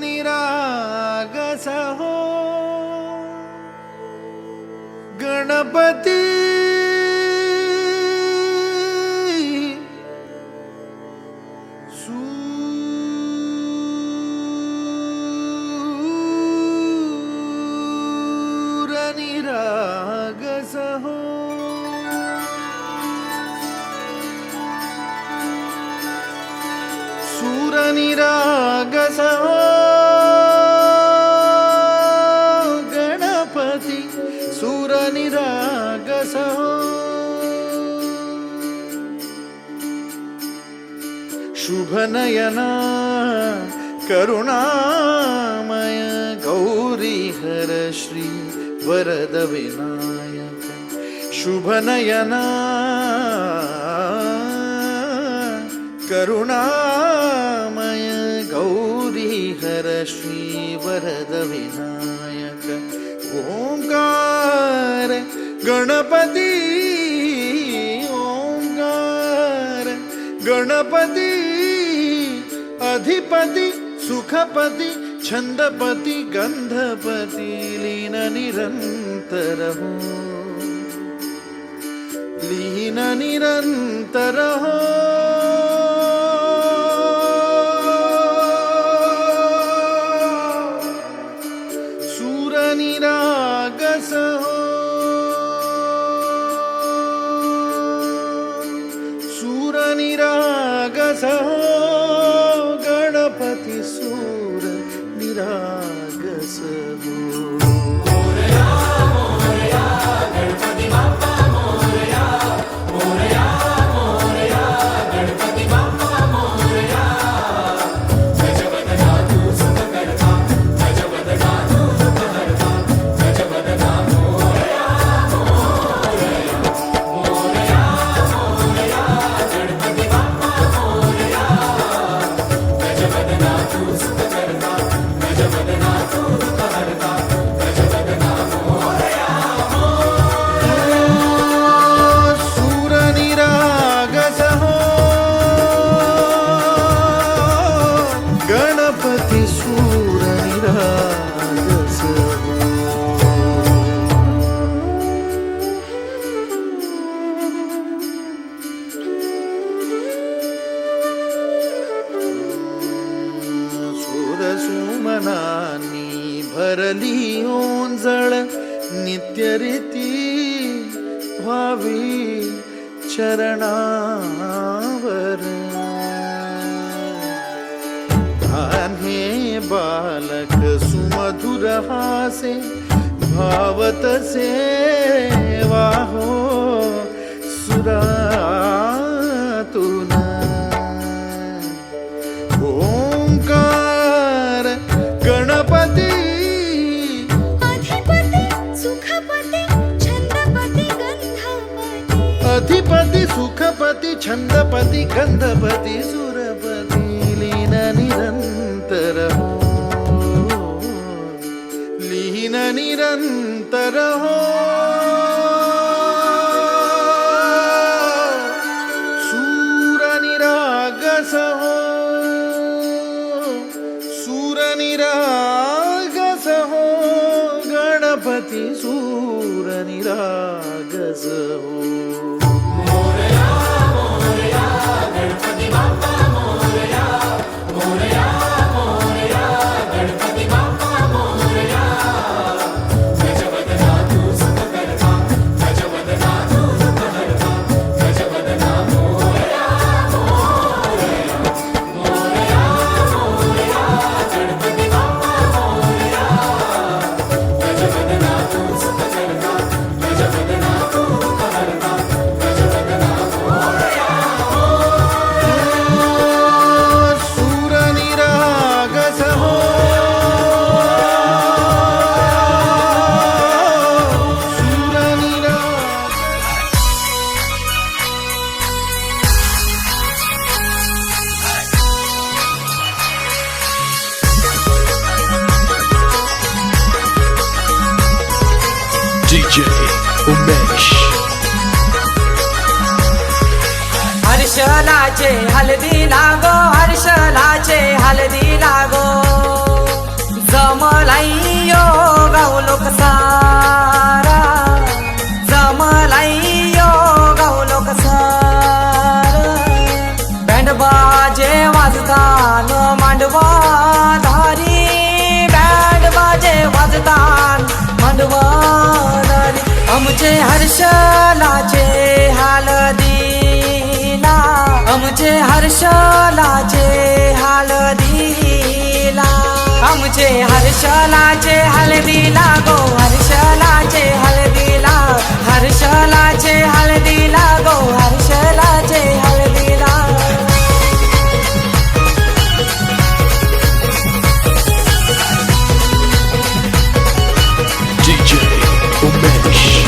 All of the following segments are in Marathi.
निरागस हो गणपती सूर निरागस हो सूर निरागस हो गणपती सूर निरागस हो शुभ नयना करुणामय गौरी हर श्री वरद विनायक शुभ नयना करुणामय गौरी हर श्री वरद विनायक ओंकार गणपती ओंकार गणपती अधिपति सुखपति छंदपति गंधपति लीन निरंतर हो लीन निरंतर हो सूर निरागस हो सूर निरागस हो गणपति सूर निरागस हो मोरया मोरया गणपति बाप्पा मोरया मोरया मोरया गणपति बाप्पा मोरया गजवदना तू सुखकर्ता गजवदना तू दुःखहर्ता गजवदना मोरया मोरया मोरया मोरया गणपति बाप्पा मोरया गजवदना तू सुखकर्ता गजवदना तू दुःखहर्ता गजवदना मोरया सूर निरागस हो गणपति सूर निरागस हो सुमनानी भरली ओंजळ नित्य रीती व्हावी चरणावर धान्हे बालक सुमधुर हासे भावत सेवा हो सुरातून ओंकार गणपती अधिपति सुखपति छंदपति गंधपति अधिपति सुखपति छंदपति गंधपति सुरपति लीन निरंतर हो लीन निरंतर हो सूर निरागस हो सूर निरागस हो गणपति सूर निरागस हो मोरया मोरया गणपति बाप्पा मोरया मोरया मोरया गणपति बाप्पा मोरया गजवदना तू सुखकर्ता गजवदना तू दुःखहर्ता गजवदना मोरया मोरया मोरया मोरया गणपति बाप्पा मोरया गजवदना तू सुखकर्ता गजवदना तू दुःखहर्ता गजवदना मोरया सूर निरागस हो सूर DJ Umesh हर्षलाचे हलदी लागो हर्षलाचे हलदी लागो जमलाई यो गाउलो कसारा जमलाई यो गाउलो कसारा बँड बाजे वाजतान मांडवा धारी बँड बाजे वाजतान मांडवा धारी आमचे हर्षलाचे हळदीला आमचे हर्षलाचे हळदीला आमचे हर्षलाचे हळदीला गो हर्षलाचे हळदीला हर्षलाचे हळदीला गो हर्षलाचे हळदीला DJ Umesh.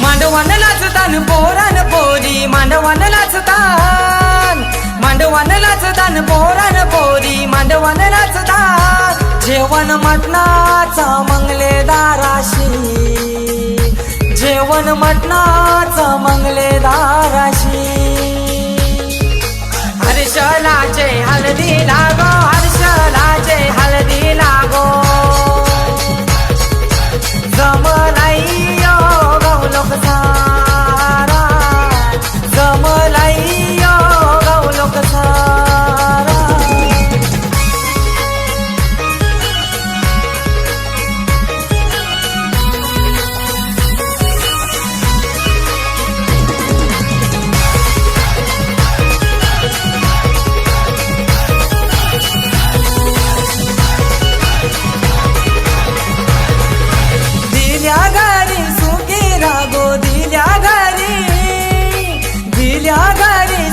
मांडवान नाचतान पोरान पोरी मांडवान नाचतान मांडवान नाचतान पोरान पोरी मांडवान नाचतान जेवण मटणाचा मंगलेदाराशी जेवण मटणाचा मंगलेदाराशी हर्षलाचे हळदी लागो हर्षलाचे हळदी लागो जमलाई यो गाउलो कसारा जमलाई यो गाउलो कसारा दिल्या घरी सुखी रागो दिल्या घरी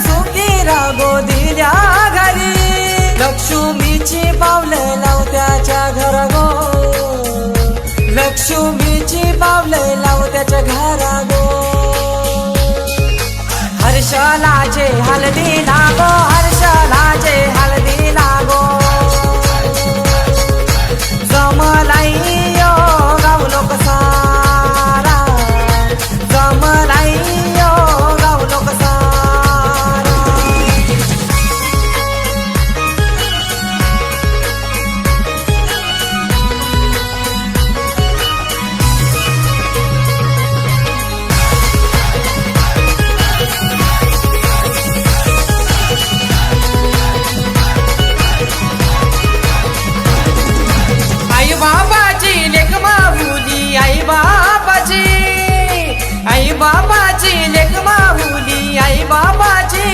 सुखी रागो दिल्या घरी लक्ष्मीची पावलं लावत्याच्या घरा गो लक्ष्मीची पावलं लावत्याच्या घरा गो हर्षलाचे हळदी लागो हर्षलाचे हळदी लागो जमलाई यो गाउलो कसारा जमलाई यो गाउलो कसारा आई बाबाची लेक माहुली आई बाबाची लेक माहुली आई बाबाची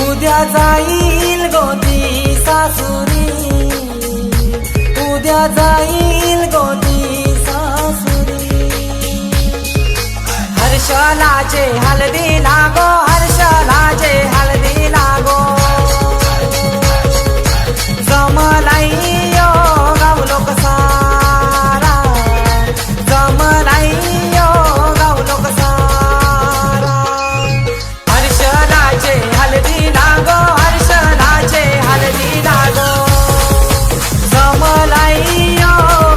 उद्या जाईल गोदी सासुरी उद्या जाईल गोदी सासुरी हर्षलाचे हळदी लागो हर्षलाचे हळदी लागो जमलाई यो गाउलो कसारा जमलाई यो गाउलो कसारा हर्षलाचे हळदी लागो हर्षलाचे हळदी लागो जमलाई यो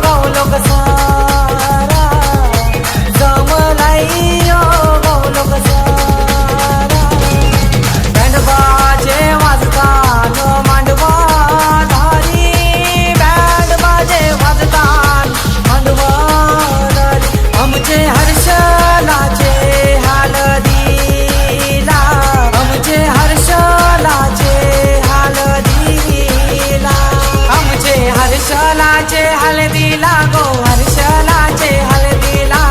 गाउलो कसारा जमलाई यो गाउलो कसारा बँड बाजे वाजतान मांडवा धारी बँड बाजे वाजतान मांडवा धारी आमचे हर्षलाचे हळदीला आमचे हर्षलाचे हळदीला आमचे हर्षलाचे हळदीला गो हर्षलाचे हळदीला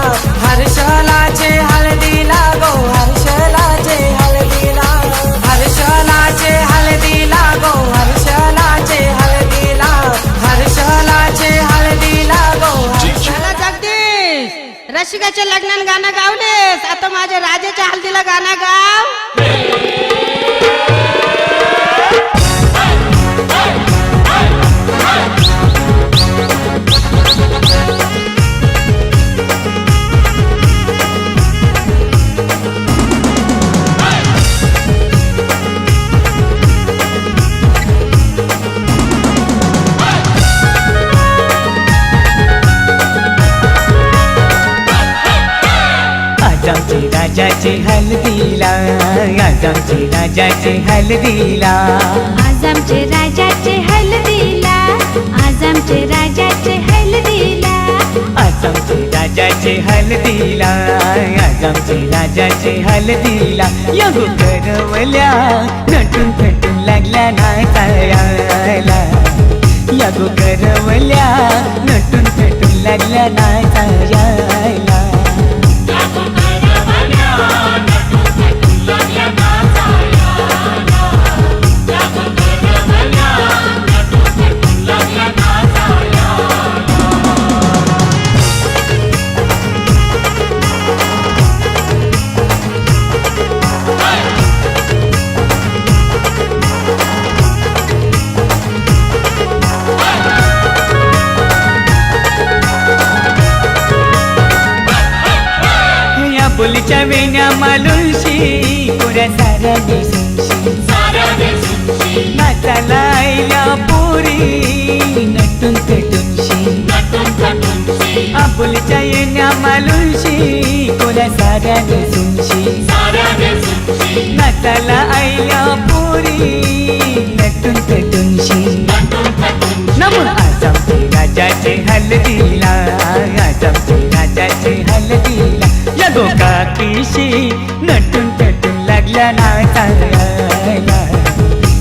हर्षलाचे हळदीला गो हर्षलाचे हळदीला हर्षलाचे हळदीला गो हर्षलाचे हळदीला हर्षलाचे हळदीला गो चला जगदीश रसिकाच्या लग्नात गाणं गावलेस आता माझ्या राजाच्या हल्दीला गाणं गाव आजाची राजाचे हल्दीला, आज आमचे राजाचे हल्दीला. आज आमचे राजाचे हल्दीला, आज आमचे राजाचे हल्दीला. आज आमचे राजाचे हल्दीला, आज आमचे राजाचे हल्दीला. या गो करवल्या नटून थटून लागल्या नाचायला. या गो करवल्या नटून थटून लागल्या नाचायला. बोलीच्या वेण्या मालुंशी पुऱ्या साऱ्या दिसूनशी. नाचाला आईल्या पोरी नटून थटूनशी. आपुलीच्या येण्या मालुंशी पुऱ्या साऱ्या दिसूनशी. नाचाला आईल्या पोरी नटून थटूनशी. नमून आज आमचे राजाचे हल्दीला, आज आमचे राजाचे हल्दीला. या गो काकीशी नटून थटून लागल्या नाचायला.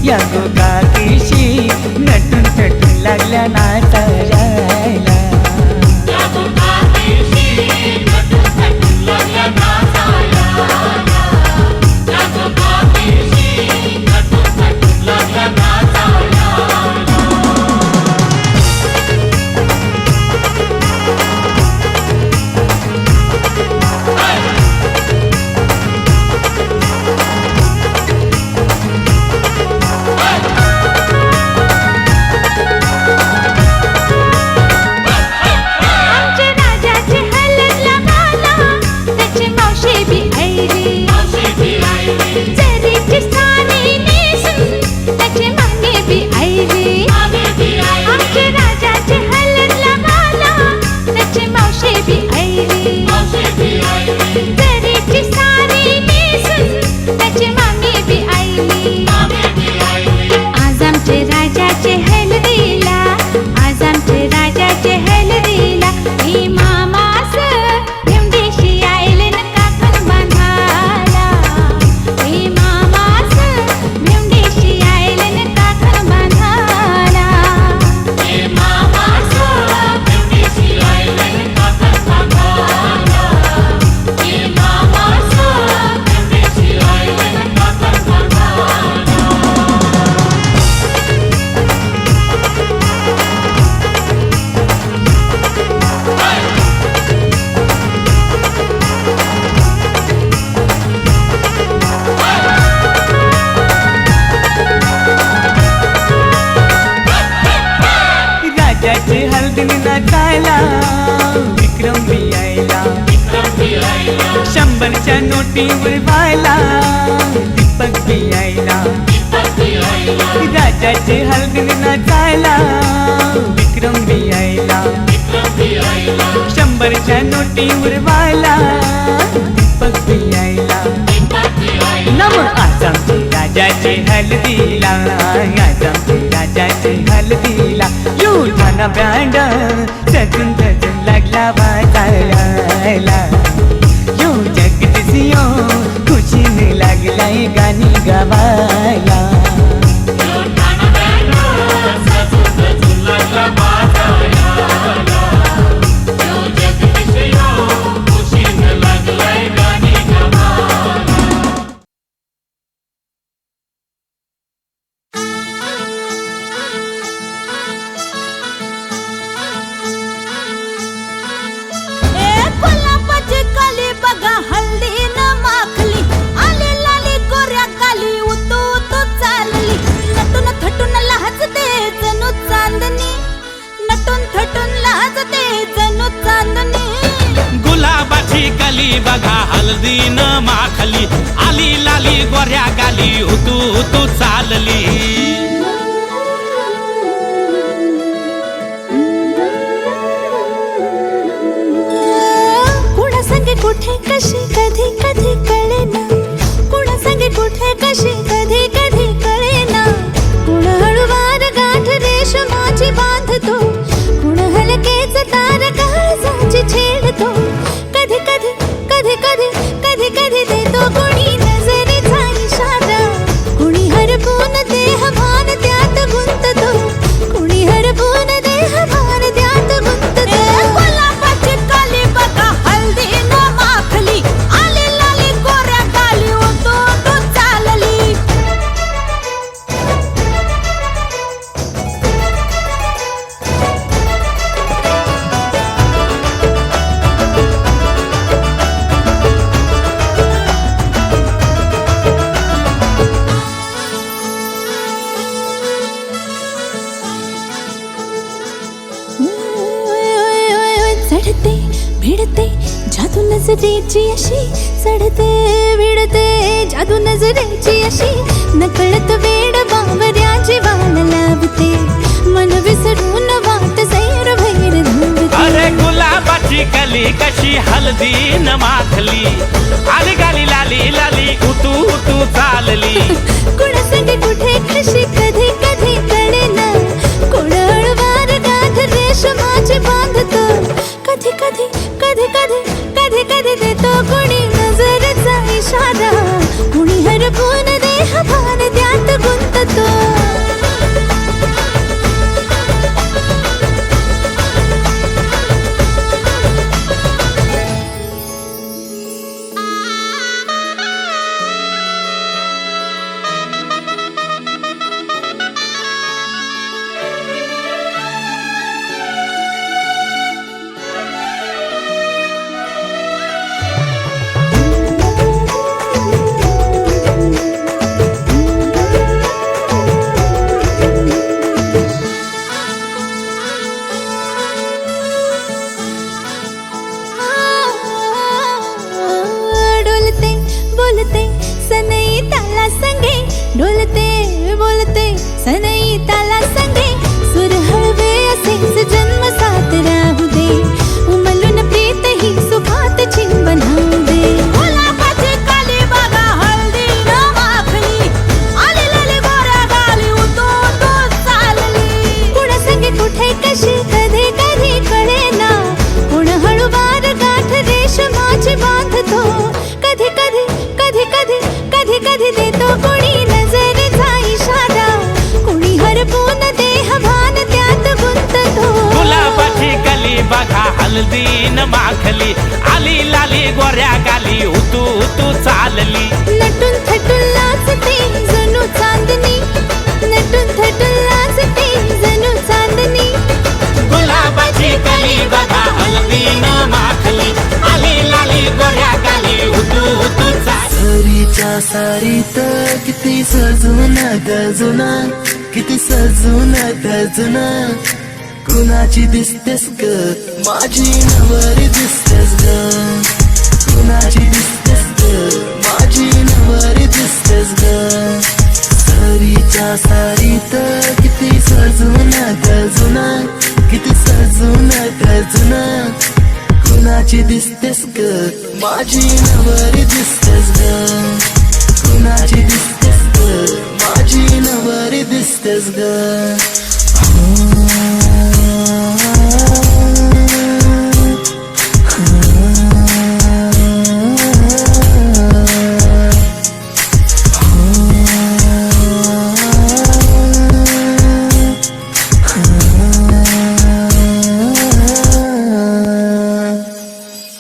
या गो काकीशी नटून थटून लागल्या नाचायला. नाचायला विक्रम भी आयला. 100च्या नोटी उडवायला दीपक भी आयला. राजाचे हलगीने नाचायला विक्रम भी आयला. 100च्या नोटी उडवायला दीपक भी आयला. नम आज आमचे राजाचे हल्दीला, आज आमचे राजाचे हल्दीला. युठाना बँड सजून सजून लागला वाजायला. यो जगदीशियो खुशीने लागलाय गाणी गावायला. बघा हल्दी न माखली आली लाली गोऱ्या गाली हुतू हुतू चालली. कुणा संगे कुठे कशी कधी कधी चढते भिडते जादू नजरेची अशी चढते भिडते जादू नजरेची अशी नकळत वेड बावऱ्या जीवाला लावते मन विसरून वाट सैर भैर धावते अरे गुलाबाची कली कशी हलदी न माखली आली गाली लाली लाली उतू उतू चालली कुणासंगे कुठे कशी कधी कधी कळेना कोण हळवार गाठ रेशमाची बांधतो कधी कधी कधी कधी कधी कधी देतो कोणी नजरेचा इशारा कुणी हरपून देह भान त्यात गुंततो डोलते बोलते सनई ताला संगे सुर हळवे असेच जन्म साथ राहू दे उमलून प्रीत ही सुखात चिंबन होऊ दे गुलाबाची काली बघा हळदी न माखली आली लाली गोऱ्या गाली उतू उतू चालली कुणा संगे कुठे कशी कधी कधी कळेना कुण हळूवार गाठ रेशमाची बांधतो कधी कधी कधी कधी कधी कधी देतो कोणी नजरेचा इशारा कोणी हरपून देह भान त्यात गुंततो गुलाबाची कली बघा हलदी न माखली आली लाली गोऱ्या गाली उतू उतू चालली नटून थटून लाजते जणू चांदणी नटून थटून लाजते जणू चांदणी गुलाबाची कली बघा हलदी न माखली आली लाली गोऱ्या गाली उतू उतू चालली सरीच्या सारीत किती सजून गजुना किती सजून गजुना कुणाची दिसतेस ग माझी नवरी दिसतेस ग कुणाची दिसतेस ग माझी नवरी दिसतेस ग सरीच्या सारीत किती सजून गजुना किती सजून गजुना कुणाची दिसतेस ग माझी नवरी दिसतेस ग कुणाची दिसतेस ग माझी नवरी दिसतेस ग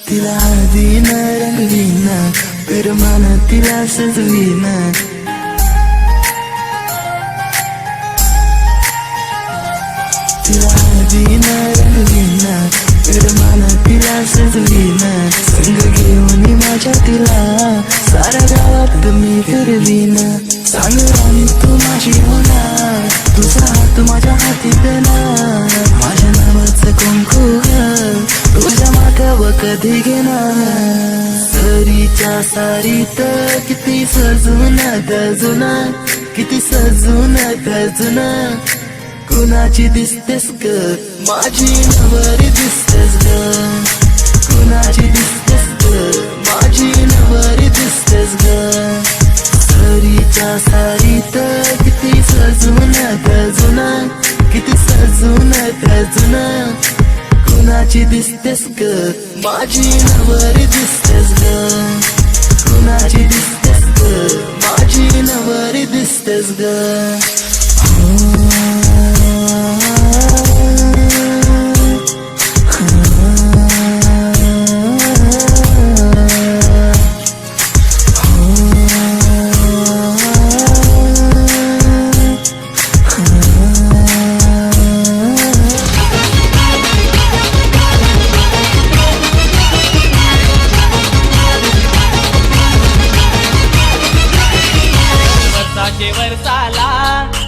तिला हळदीन रंगवीन पिरमान तिला सजवीन तिला हळदीन रंगवीन पिरमान तिला सजवीन संग घेऊन माझ्या तिला साऱ्या गावात मी फिरवीन सांग राणी तू माझी होणार तुझा हात माझ्या हाती देणार माझ्या नावाचं कुंकू तुझ्या माथ्यावर कधी घेणार सरीच्या सारीत किती सजून गजुना किती सजून गजुना कुणाची दिसतेस ग माझी नवरी दिसतेस ग कुणाची दिसतेस ग माझी नवरी दिसतेस ग सरीच्या सारीत किती सजून गजुना किती सजून गजुना कुणाची दिसतेस ग माझी नवरी दिसतेस ग कुणाची दिसतेस ग माझी नवरी दिसतेस ग वर्षाचे वर्षाला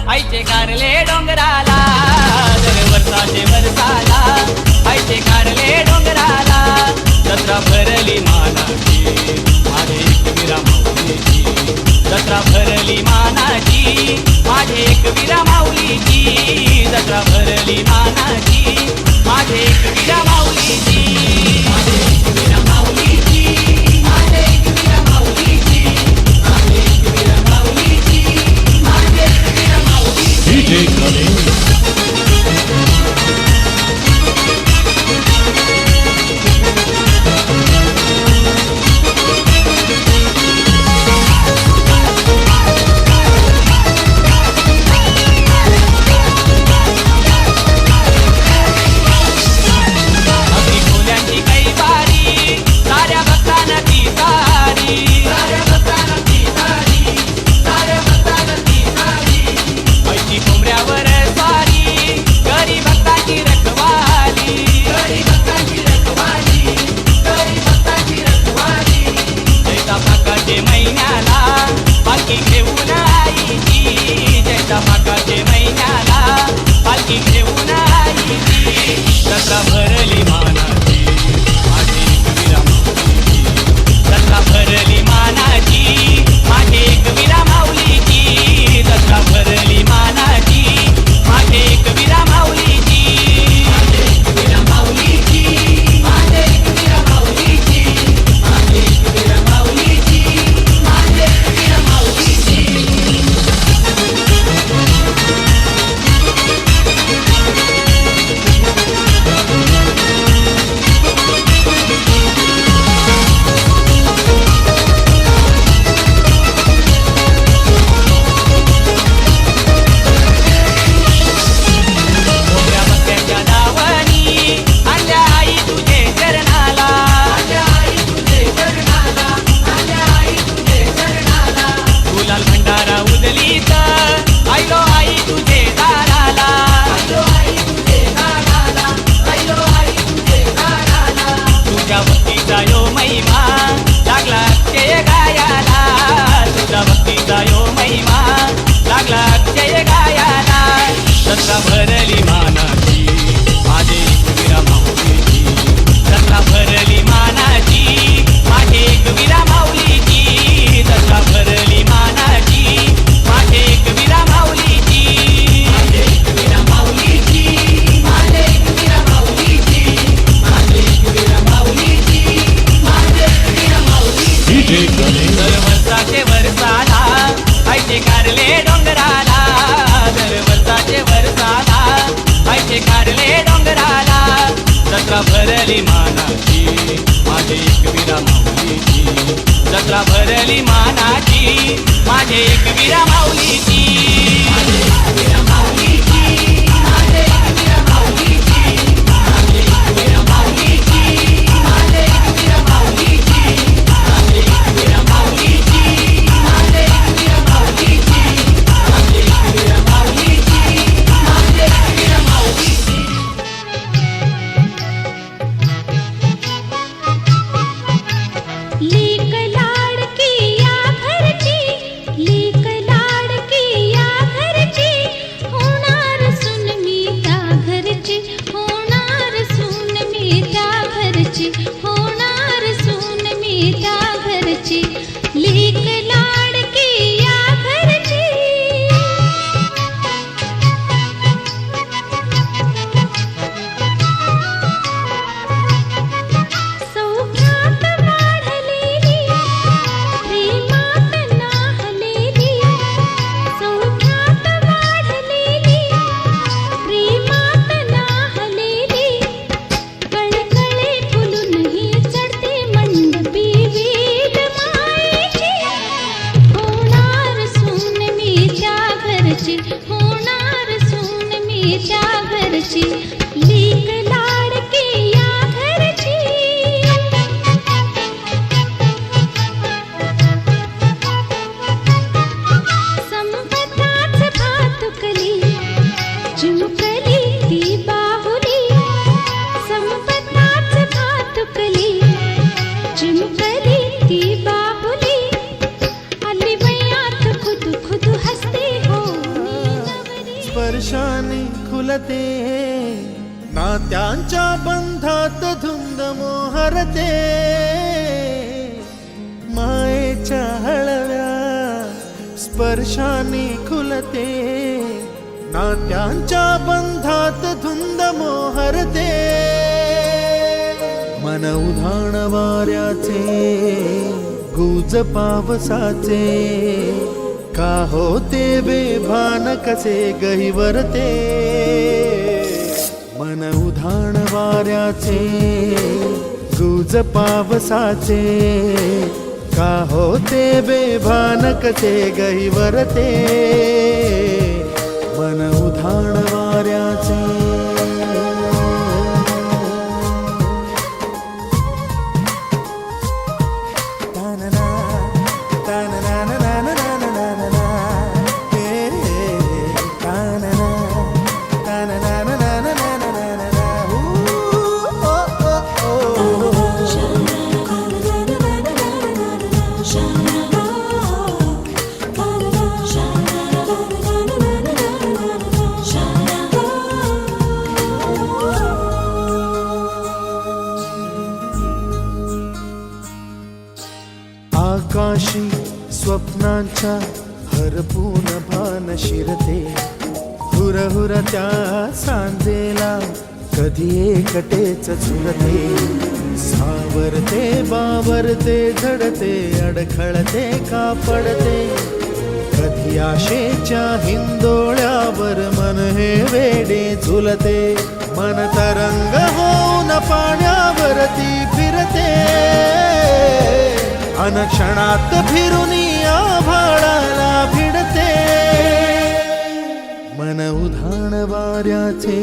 आईचे कारले जत्रा भरली मानाची माझे एकवीरा माऊलीची जत्रा भरली मानाची माझे एकवीरा माऊलीची जत्रा भरली मानाची माझे एकवीरा माऊलीची माझे एकवीरा माऊलीची माझे एकवीरा माऊलीची माझे एकवीरा माऊलीची माझे एकवीरा माऊलीची दर वर्षाचे वर्षाला ऐचे कारले डोंगराला दर वर्षाचे वर्षाला ऐचे कारले डोंगराला जत्रा भरली मानाची माझे एकवीरा माऊलीची जत्रा भरली मानाची माझे एकवीरा माऊलीची माझे एकवीरा माऊलीची माझे एकवीरा माऊलीची माझे एकवीरा माऊलीची माझे एकवीरा माऊलीची माझे एकवीरा माऊलीची माझे एकवीरा माऊलीची माझे एकवीरा माऊलीची माझे एकवीरा माऊलीची लेक लाडकी या घरची लेक लाडकी या घरची होणार सून मी त्या घरची होणार सून मी त्या घरची होणार सून मी त्या घरची लेक लाडकी या घरची सौख्यात वाढलेली प्रेमात नाहलेली सौख्यात वाढलेली प्रेमात नाहलेली कळकळे फुलूनही चढते मंडपी वेल मायेची होणार सून मी त्या घरची होणार सून मी त्या घरची लेक लाडकी या घरची संपताच भातुकली चिमुकली ती बाहुली संपताच भातुकली चिमुकली ती बाहुली आली वयात खुद खुद हसते हो नीलवरी स्पर्शाने खुलते नात्यांच्या बंधात धुंद मोहरते मायेच्या हळव्या स्पर्शाने खुलते नात्यांच्या बंधात धुंद मोहरते मन उधाण वाऱ्याचे गुज पावसाचे का होते बेभान कसे गहिवरते मन उधाण वाऱ्याचे गुज पावसाचे का होते बेभान कसे गहिवरते मन उधाण वाऱ्याचे आकाशी स्वप्नांच्या हरपून भान शिरते हुरहुर त्या सांजेला कधी एकटेच झुरते सावरते बावरते झडते अडखळते का पडते कधी आशेच्या हिंदोळ्यावर मन हे वेडे झुलते मन तरंग होऊन पाण्यावरती फिरते अनक्षणात फिरून आभाळाला भिडते मन उधाण वाऱ्याचे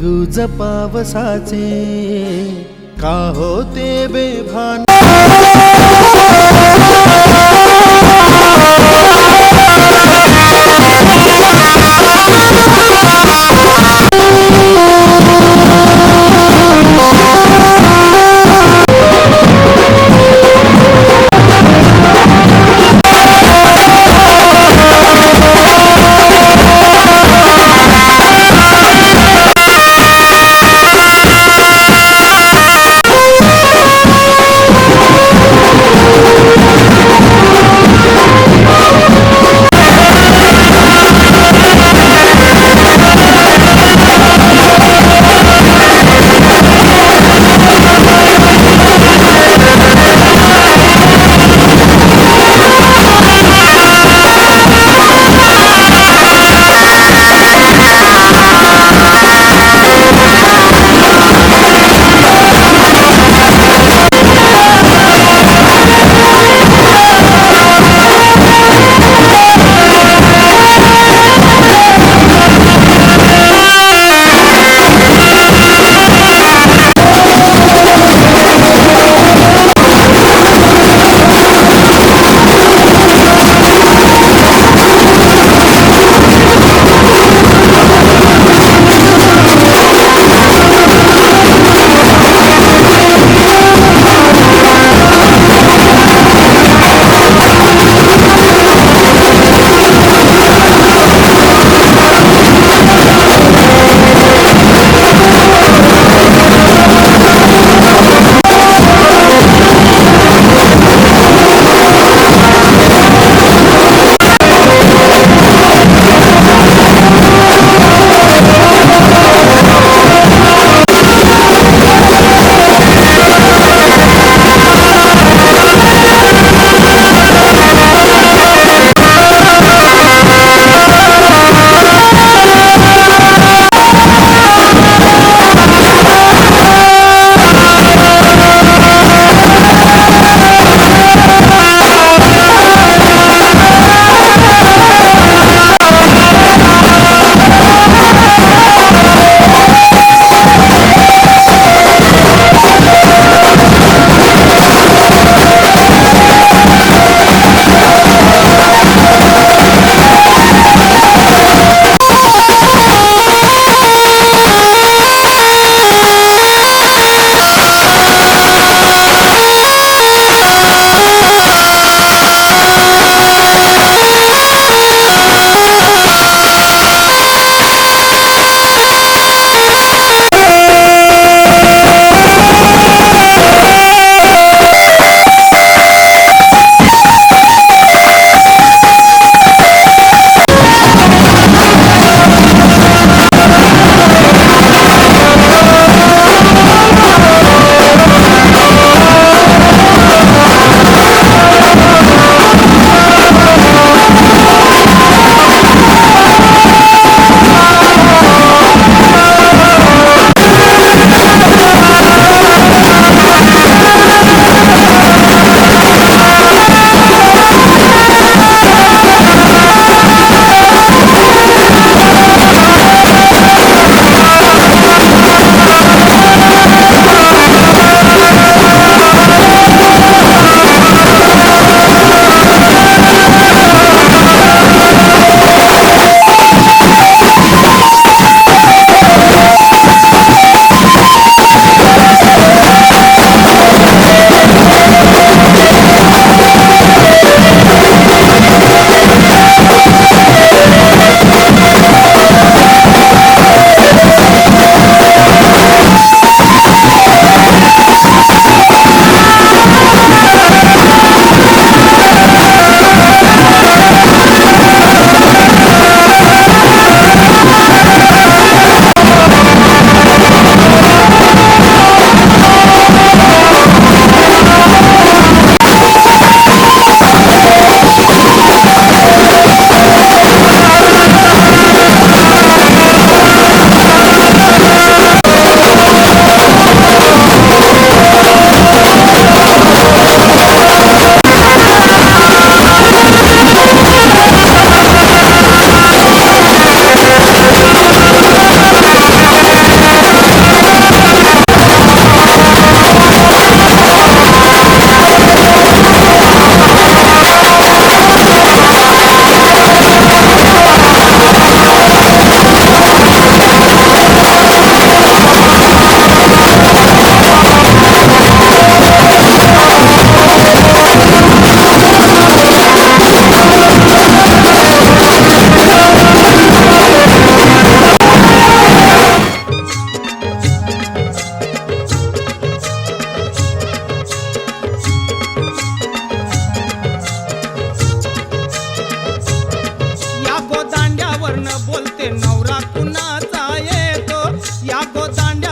गुज पावसाचे का होते बेभान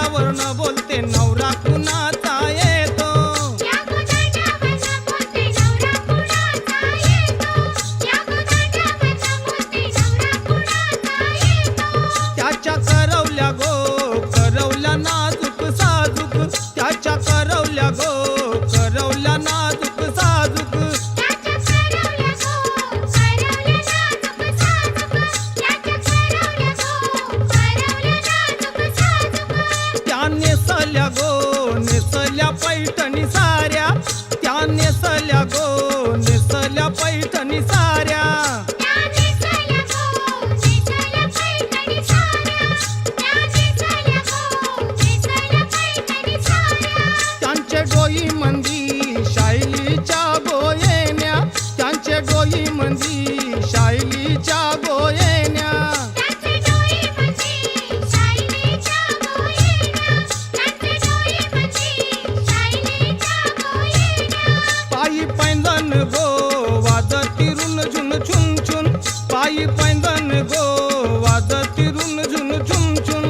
गोदाड्यावर न बोलते नवरा कुणाचा येतो या गोदाड्यावर न बोलते नवरा कुणाचा येतो या गोदाड्यावर न बोलते नवरा कुणाचा येतो त्याच्या करवल्या गो करवल्या नाजूक साजूक त्याच्या करवल्या गो करवल्या नाजूक साजूक त्या नेसल्या गो नेसल्या पैठणी साऱ्या त्या नेसल्या गो नेसल्या पैठणी साऱ्या त्यांचे डोई मंदी शायलीच्या गोयेन्या त्यांचे डोई मंदी शायलीच्या गोयेन्या पायी पैंजण गो वाजती रुन झुन छुन छुन पायी पैंजण गो वाजती रुन झुन छुन छुन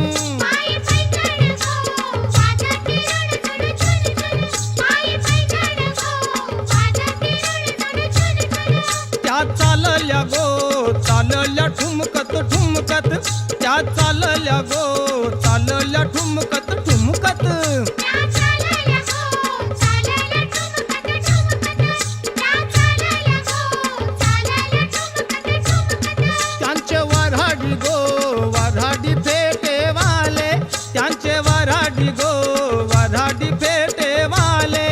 त्या चालल्या गो चालल्या ठुमकत ठुमकत त्या चालल्या गो चालल्या ठुमकत ठुमकत त्यांचे वऱ्हाडी गो वऱ्हाडी फेटेवाले त्यांचे वऱ्हाडी गो वऱ्हाडी फेटेवाले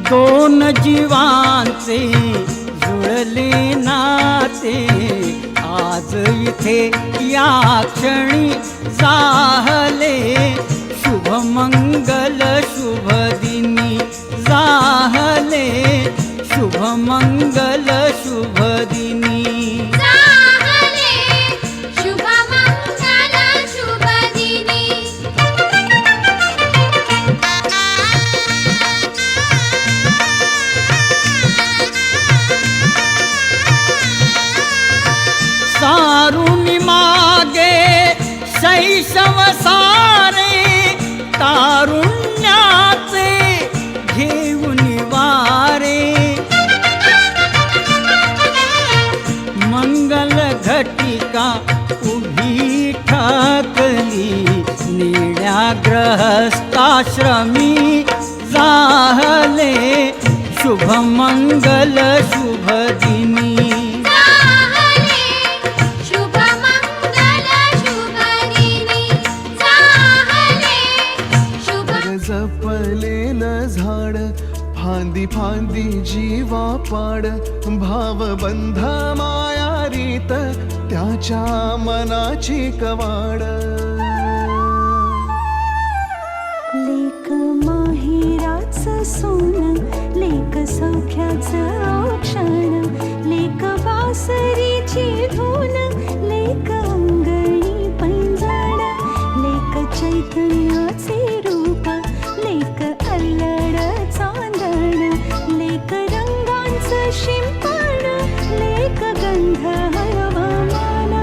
दोन जीवांचे जुळले नाते आज इथे या क्षणी जाहले शुभ मंगल शुभ दिनी जाहले शुभ मंगल शुभ दिनी जाहले शुभ मंगल शुभ दिनी सारुनी मागे शैशव सारे तारुण्याचे घेऊन वारे मंगल घटिका उभी ठाकली निळ्या ग्रहस्थाश्रमी जाहले शुभ मंगल शुभ दिनी जाहले शुभ मंगल शुभ दिनी जाहले शुभ जपलेलं झाड फांदी फांदी जीवा पाड भावबंध माया रीत त्याच्या मनाची कवाड लेक माहेराचं सोनं लेक सौख्याचं औक्षण लेक बासरीची धून लेक अंगणी पैंजण लेक चैतन्याचे रूप लेक अल्लड चांदण लेक रंगांचं शिंपण लेक गंध हवामान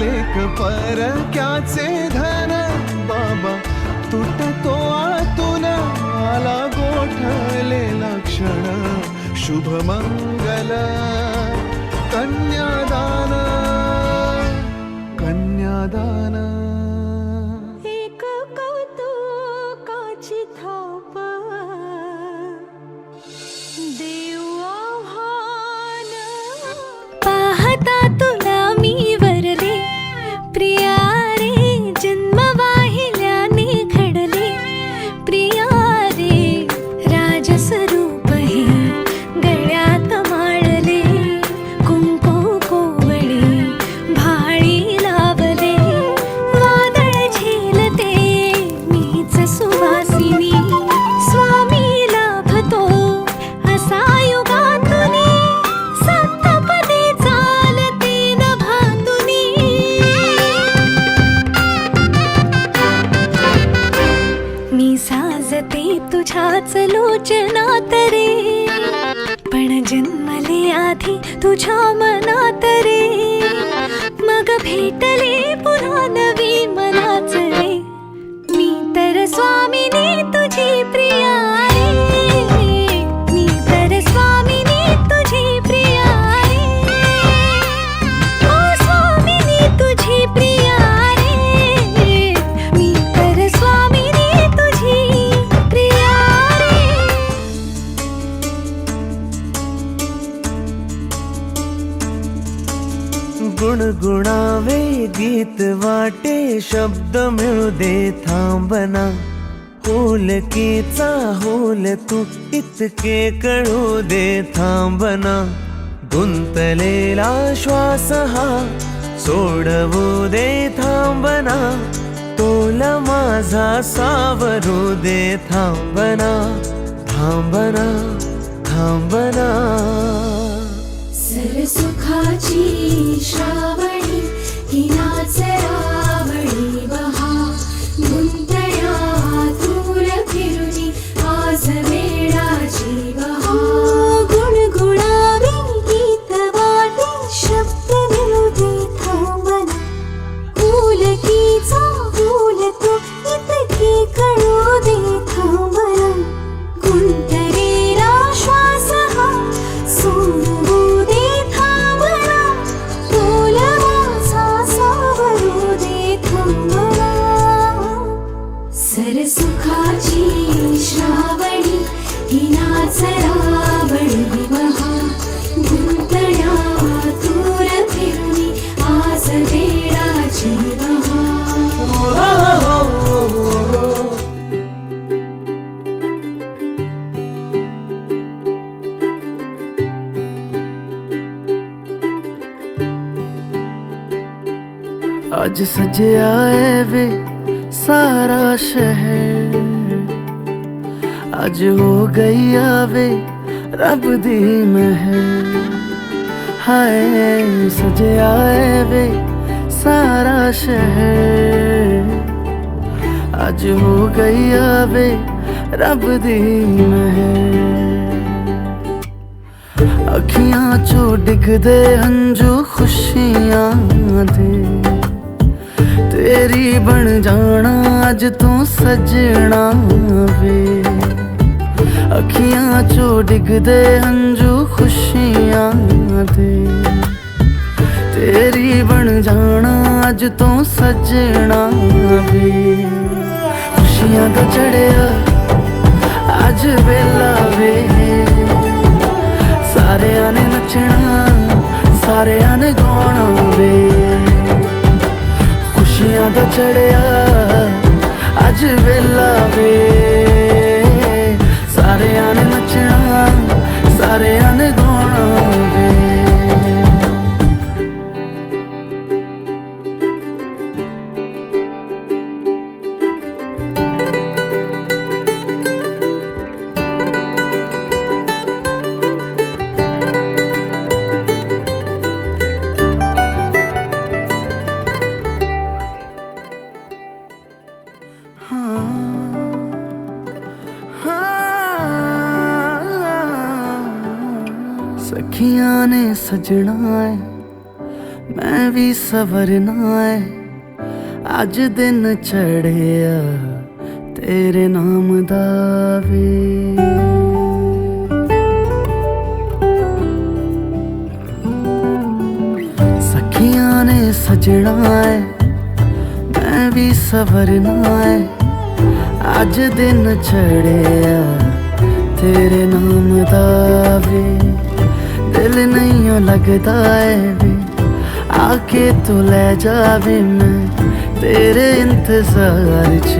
लेक परक्याचे धन बाबा तुटतो आतून आला गोठलेला क्षण शुभ मंगल कन्यादान कन्यादान एक कौतुकाची थाप देव आव्हान पाहता तुला मी वरले प्रिया रे जन्म वाहिल्याने घडले प्रिया रे राजस्वरूप हे गळ्यात माळले कुंकू कोवळे भाळी लावले स्वप्नात रे पण जन्मले आधी तुझ्या मनात रे मग भेटले पुन्हा नवी मनाच रे मी तर स्वामिनी तुझी प्रिया रे मी तर स्वामिनी तुझी प्रिया रे ओ स्वामिनी तुझी प्रिया रे मी तर स्वामिनी तुझी प्रिया रे गुणगुणावे गीत वाटे शब्द मिळू दे थांबना होलकीचा होल तू इतके कळू दे थांबना गुंतलेला श्वास हा सोडवू दे थांबना तोला माझा सावरू दे थांबना थांबना थांबना सरसुखाची श्रावणी ही नाच रावणी बहा गुंतण्या दूर फिरुनी आज वेळाची बहा गुणगुणावे गीत वाटे शब्द मिळू दे थांबना फुलकीचा फुल तू इतके कळू दे थांबना गुंतलेला श्वास हा सोडवू दे थांबना तोला माझा सावरू दे थांबना सरसुखाची श्रावणी ही नाच रावणी बहा गुंतण्या दूर फिरुनी आज वेळाची बहा आज सजया है वे सारा शहर आज हो गई आवे रब दी महर हाय सजया है वे सारा शहर आज हो गई आवे रब दी महर अखियां चो डिगदे हंजू खुशियां दे तेरी बन जाना अज तू सजना वे अखियां चो डिगदे हंजू खुशियां दे तेरी बन जाना अज तू सजना वे खुशियां दा चढ़िया अज वेला वे सारेयां ने नचना सारेयां ने गाना वे खुशियां दा चढ़िया अज वेला वे सारेयां ने नचना सारेयां ने गाना वे सखियां ने सजना है मैं भी सवरना है अज दिन चढ़िया तेरे नाम दा वे सखियां ने सजना है मैं भी सवरना है अज दिन चढ़िया तेरे नाम दा वे दिल नहीं लगता है वे आके तू ले जावे मैं तेरे इंतजार च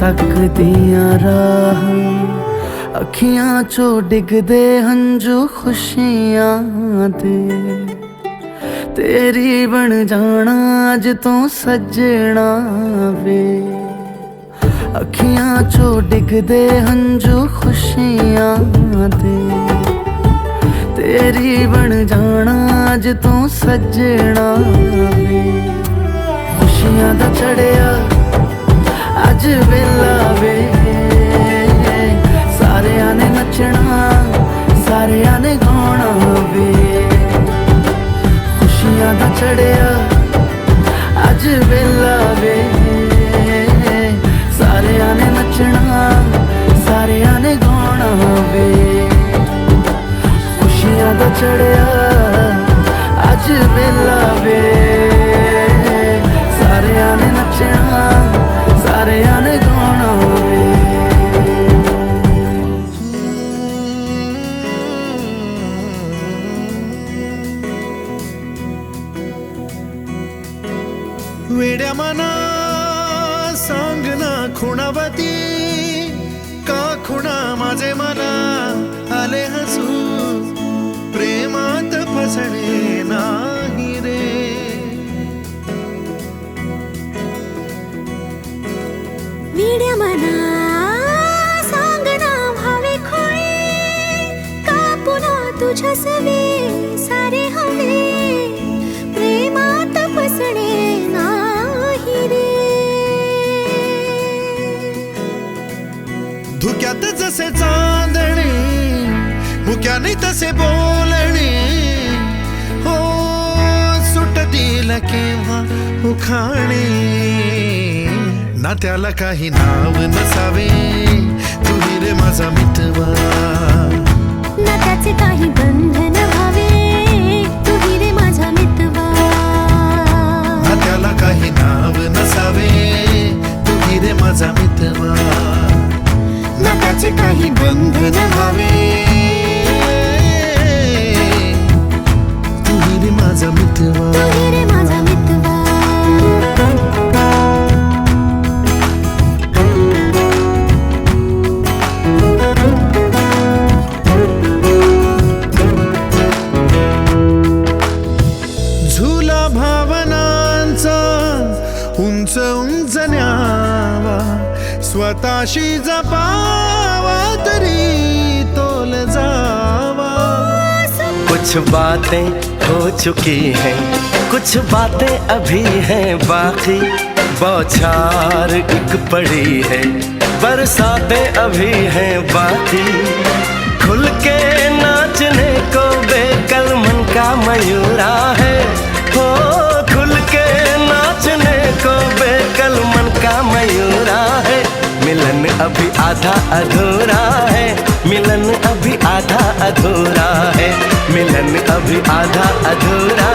तक दिया राह अखियां चो डिगदे हंजू खुशियां दे तेरी बन जाना अज तू सजना वे अखियां चो डिगदे हंजू खुशियां दे तेरी बन जाना अज तू सजना वे खुशियां दा चढ़िया अज वेला वे सारेयां ने नचना सारिया ने गाना वे खुशियां दा चढ़िया अज वेला वे सारिया ने नचना सारिया ने गाना वे खुशियां दा चढ़िया अज वेला वे सारिया ने नचना सारिया ने गाना वे वेड्या मना सांग ना खुणावती का खुणा माझे मला आले हसू प्रेमात फसणे नाही रे वेड्या मना सांग ना भावे खोळे का पुन्हा तुझ्या सवे सारे हवे प्रेमात फसणे नाही रे धुक्यात जसे चांदणे मुक्याने तसे बोलणे हो सुटतील केव्हा उखाणे ना त्याला काही नाव नसावे तुही रे माझा मितवा ना त्याचे काही बंधन व्हावे तुही रे माझा मितवा ना त्याला काही नाव नसावे तुही रे माझा मितवा ना त्याचे काही बंधन व्हावे तुही रे माझा मितवा तुही रे माझा मितवा झुला भावनांचा उंच उंच न्यावा स्वतःशी जपावा तरी तोल जावा कुछ बातें हो चुकी हैं कुछ बातें अभी हैं बाकी बौछार एक पड़ी है बरसातें अभी हैं बाकी खुल के नाचने को बेकल मन का मयूरा है हो खुल के नाचने को बेकल मन का मयूरा है मिलन अभी आधा अधूरा है मिलन अभी आधा अधूरा है मिलन अभी आधा अधूरा